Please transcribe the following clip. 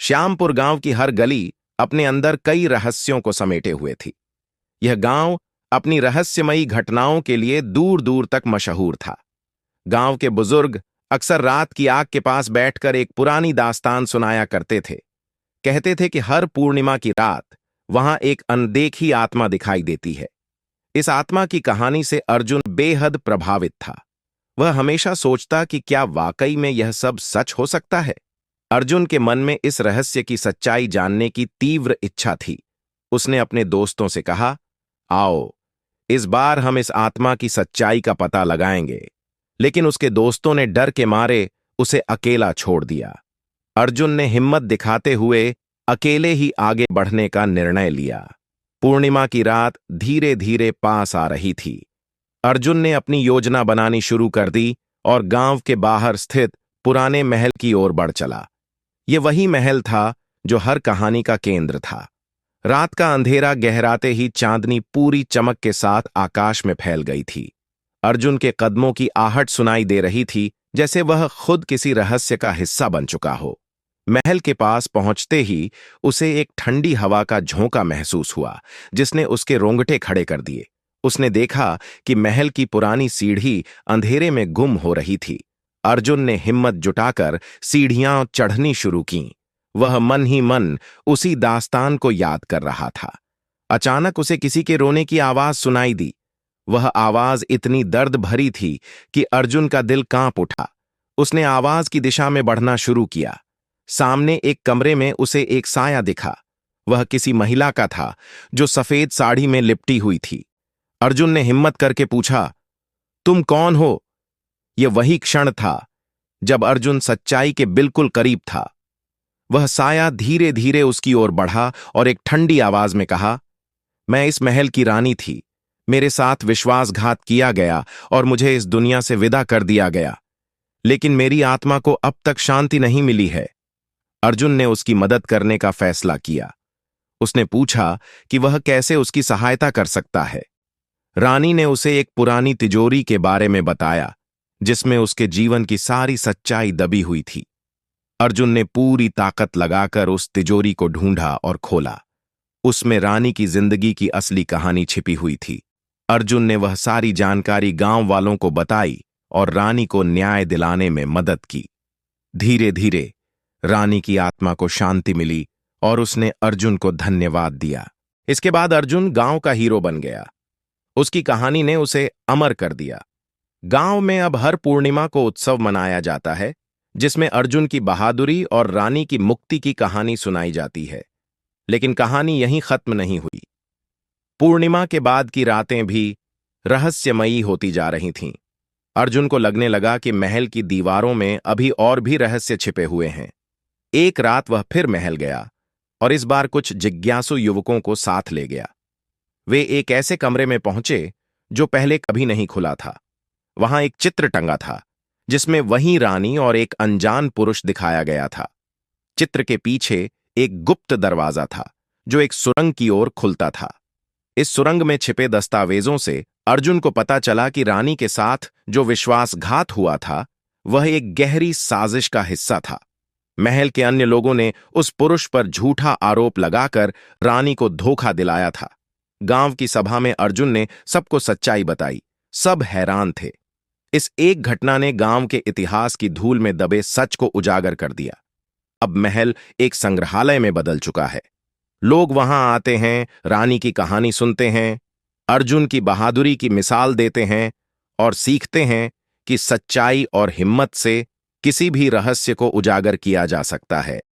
श्यामपुर गांव की हर गली अपने अंदर कई रहस्यों को समेटे हुए थी। यह गांव अपनी रहस्यमयी घटनाओं के लिए दूर दूर तक मशहूर था। गांव के बुजुर्ग अक्सर रात की आग के पास बैठकर एक पुरानी दास्तान सुनाया करते थे। कहते थे कि हर पूर्णिमा की रात वहां एक अनदेखी आत्मा दिखाई देती है। इस आत्मा की कहानी से अर्जुन बेहद प्रभावित था। वह हमेशा सोचता कि क्या वाकई में यह सब सच हो सकता है। अर्जुन के मन में इस रहस्य की सच्चाई जानने की तीव्र इच्छा थी। उसने अपने दोस्तों से कहा, आओ इस बार हम इस आत्मा की सच्चाई का पता लगाएंगे। लेकिन उसके दोस्तों ने डर के मारे उसे अकेला छोड़ दिया। अर्जुन ने हिम्मत दिखाते हुए अकेले ही आगे बढ़ने का निर्णय लिया। पूर्णिमा की रात धीरे धीरे पास आ रही थी। अर्जुन ने अपनी योजना बनानी शुरू कर दी और गांव के बाहर स्थित पुराने महल की ओर बढ़ चला। यह वही महल था जो हर कहानी का केंद्र था। रात का अंधेरा गहराते ही चांदनी पूरी चमक के साथ आकाश में फैल गई थी। अर्जुन के कदमों की आहट सुनाई दे रही थी, जैसे वह खुद किसी रहस्य का हिस्सा बन चुका हो। महल के पास पहुंचते ही उसे एक ठंडी हवा का झोंका महसूस हुआ, जिसने उसके रोंगटे खड़े कर दिए। उसने देखा कि महल की पुरानी सीढ़ी अंधेरे में गुम हो रही थी। अर्जुन ने हिम्मत जुटाकर सीढ़ियां चढ़नी शुरू कीं। वह मन ही मन उसी दास्तान को याद कर रहा था। अचानक उसे किसी के रोने की आवाज सुनाई दी। वह आवाज इतनी दर्द भरी थी कि अर्जुन का दिल कांप उठा। उसने आवाज की दिशा में बढ़ना शुरू किया। सामने एक कमरे में उसे एक साया दिखा। वह किसी महिला का था जो सफेद साड़ी में लिपटी हुई थी। अर्जुन ने हिम्मत करके पूछा, तुम कौन हो? यह वही क्षण था जब अर्जुन सच्चाई के बिल्कुल करीब था। वह साया धीरे धीरे उसकी ओर बढ़ा और एक ठंडी आवाज में कहा, मैं इस महल की रानी थी। मेरे साथ विश्वासघात किया गया और मुझे इस दुनिया से विदा कर दिया गया। लेकिन मेरी आत्मा को अब तक शांति नहीं मिली है। अर्जुन ने उसकी मदद करने का फैसला किया। उसने पूछा कि वह कैसे उसकी सहायता कर सकता है। रानी ने उसे एक पुरानी तिजोरी के बारे में बताया, जिसमें उसके जीवन की सारी सच्चाई दबी हुई थी। अर्जुन ने पूरी ताकत लगाकर उस तिजोरी को ढूंढा और खोला। उसमें रानी की जिंदगी की असली कहानी छिपी हुई थी। अर्जुन ने वह सारी जानकारी गांव वालों को बताई और रानी को न्याय दिलाने में मदद की। धीरे धीरे रानी की आत्मा को शांति मिली और उसने अर्जुन को धन्यवाद दिया। इसके बाद अर्जुन गांव का हीरो बन गया। उसकी कहानी ने उसे अमर कर दिया। गांव में अब हर पूर्णिमा को उत्सव मनाया जाता है, जिसमें अर्जुन की बहादुरी और रानी की मुक्ति की कहानी सुनाई जाती है। लेकिन कहानी यहीं खत्म नहीं हुई। पूर्णिमा के बाद की रातें भी रहस्यमयी होती जा रही थीं। अर्जुन को लगने लगा कि महल की दीवारों में अभी और भी रहस्य छिपे हुए हैं। एक रात वह फिर महल गया और इस बार कुछ जिज्ञासु युवकों को साथ ले गया। वे एक ऐसे कमरे में पहुंचे जो पहले कभी नहीं खुला था। वहां एक चित्र टंगा था, जिसमें वही रानी और एक अनजान पुरुष दिखाया गया था। चित्र के पीछे एक गुप्त दरवाजा था, जो एक सुरंग की ओर खुलता था। इस सुरंग में छिपे दस्तावेजों से अर्जुन को पता चला कि रानी के साथ जो विश्वासघात हुआ था, वह एक गहरी साजिश का हिस्सा था। महल के अन्य लोगों ने उस पुरुष पर झूठा आरोप लगाकर रानी को धोखा दिलाया था। गांव की सभा में अर्जुन ने सबको सच्चाई बताई। सब हैरान थे। इस एक घटना ने गांव के इतिहास की धूल में दबे सच को उजागर कर दिया। अब महल एक संग्रहालय में बदल चुका है। लोग वहां आते हैं, रानी की कहानी सुनते हैं, अर्जुन की बहादुरी की मिसाल देते हैं और सीखते हैं कि सच्चाई और हिम्मत से किसी भी रहस्य को उजागर किया जा सकता है।